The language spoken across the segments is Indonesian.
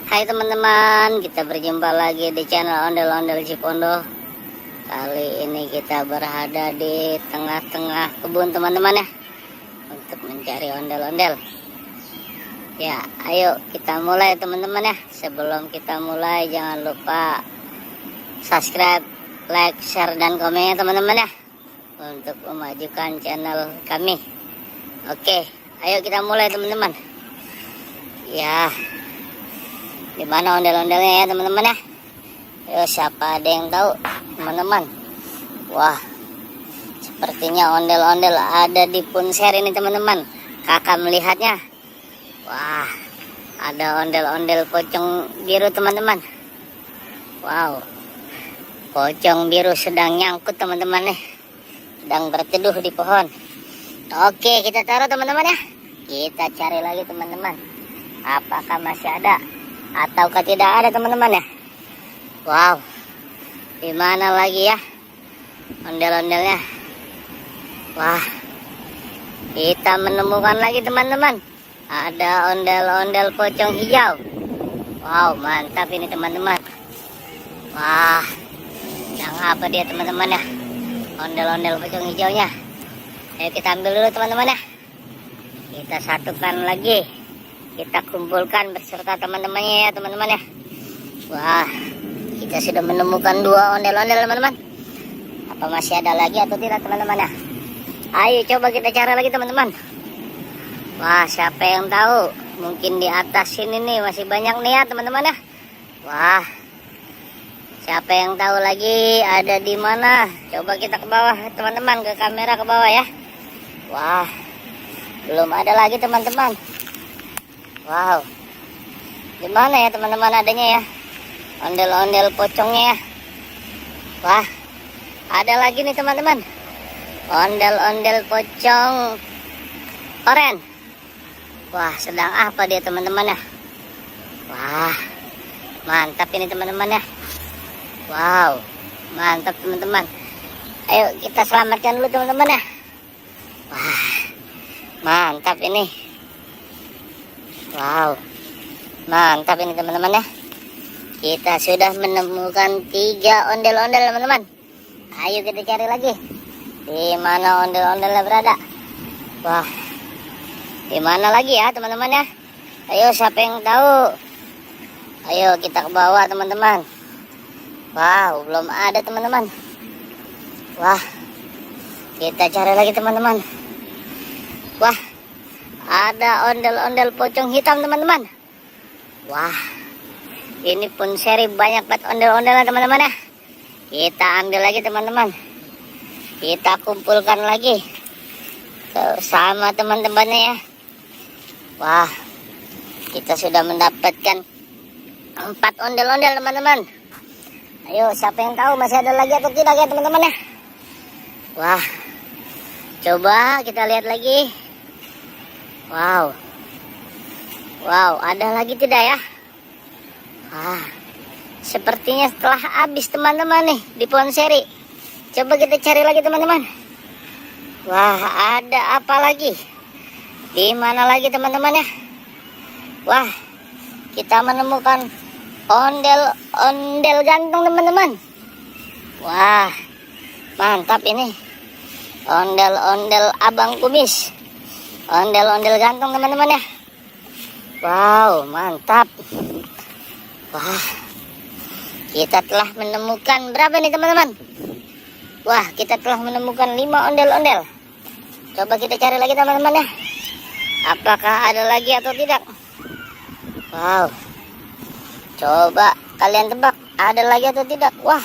Hai teman-teman, kita berjumpa lagi di channel Ondel-Ondel Cipondo. Kali ini kita berada di tengah-tengah kebun teman-teman ya, untuk mencari ondel-ondel. Ya, ayo kita mulai teman-teman ya. Sebelum kita mulai jangan lupa subscribe, like, share, dan komen ya teman-teman ya, untuk memajukan channel kami. Oke, ayo kita mulai teman-teman. Ya, di mana ondel-ondelnya ya teman-teman ya? Ayo, siapa ada yang tahu teman-teman? Wah, sepertinya ondel-ondel ada di punser ini teman-teman. Kakak melihatnya. Wah, ada ondel-ondel pocong biru teman-teman. Wow, pocong biru sedang nyangkut teman-teman nih, sedang berteduh di pohon. Oke, kita taruh teman-teman ya. Kita cari lagi teman-teman, apakah masih ada ataukah tidak ada teman-teman ya. Wow, di mana lagi ya ondel-ondelnya? Wah, kita menemukan lagi teman-teman, ada ondel-ondel pocong hijau. Wow, mantap ini teman-teman. Wah, yang apa dia teman-teman ya, ondel-ondel pocong hijaunya. Ayo kita ambil dulu teman-teman ya. Kita satukan lagi, kita kumpulkan beserta teman-temannya ya teman-teman ya. Wah, kita sudah menemukan 2 ondel-ondel teman-teman. Apa masih ada lagi atau tidak teman-teman ya? Ayo coba kita cari lagi teman-teman. Wah, siapa yang tahu? Mungkin di atas sini nih masih banyak nih ya teman-teman ya. Wah, siapa yang tahu lagi ada di mana? Coba kita ke bawah teman-teman, ke kamera ke bawah ya. Wah, belum ada lagi teman-teman. Wow, di mana ya teman-teman adanya ya ondel-ondel pocongnya ya? Wah, ada lagi nih teman-teman, ondel-ondel pocong oren. Wah, sedang apa dia teman-teman ya? Wah, mantap ini teman-teman ya. Wow, mantap teman-teman. Ayo kita selamatkan dulu teman-teman ya. Wah, mantap ini. Wow, mantap ini teman-teman ya. Kita sudah menemukan 3 ondel-ondel teman-teman. Ayo kita cari lagi, di mana ondel-ondelnya berada. Wah, di mana lagi ya teman-teman ya? Ayo, siapa yang tahu? Ayo kita ke bawah teman-teman. Wow, belum ada teman-teman. Wah, kita cari lagi teman-teman. Wah, ada ondel-ondel pocong hitam teman-teman. Wah, ini pun seri banyak banget ondel-ondel teman-teman ya. Kita ambil lagi teman-teman, kita kumpulkan lagi sama teman-temannya ya. Wah, kita sudah mendapatkan 4 ondel-ondel teman-teman. Ayo, siapa yang tahu masih ada lagi atau tidak ya teman-teman ya? Wah, coba kita lihat lagi. Wow, wow, ada lagi tidak ya? Wah, sepertinya setelah habis teman-teman nih di pohon seri. Coba kita cari lagi teman-teman. Wah, ada apa lagi? Di mana lagi teman-teman ya? Wah, kita menemukan ondel-ondel ganteng teman-teman. Wah, mantap ini, ondel-ondel abang kumis, ondel-ondel ganteng teman-teman ya. Wow, mantap. Wah, kita telah menemukan berapa nih teman-teman? Wah, kita telah menemukan 5 ondel-ondel. Coba kita cari lagi teman-teman ya, apakah ada lagi atau tidak. Wow, coba kalian tebak, ada lagi atau tidak. Wah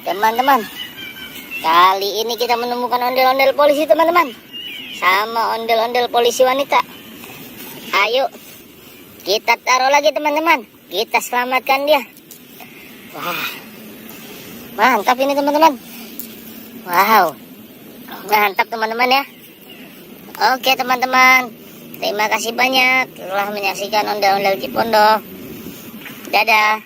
teman-teman, kali ini kita menemukan ondel-ondel polisi teman-teman, sama ondel-ondel polisi wanita. Ayo kita taruh lagi teman-teman, kita selamatkan dia. Wah, mantap ini teman-teman. Wow, mantap teman-teman ya. Oke teman-teman, terima kasih banyak telah menyaksikan ondel-ondel Cipondo. Dadah.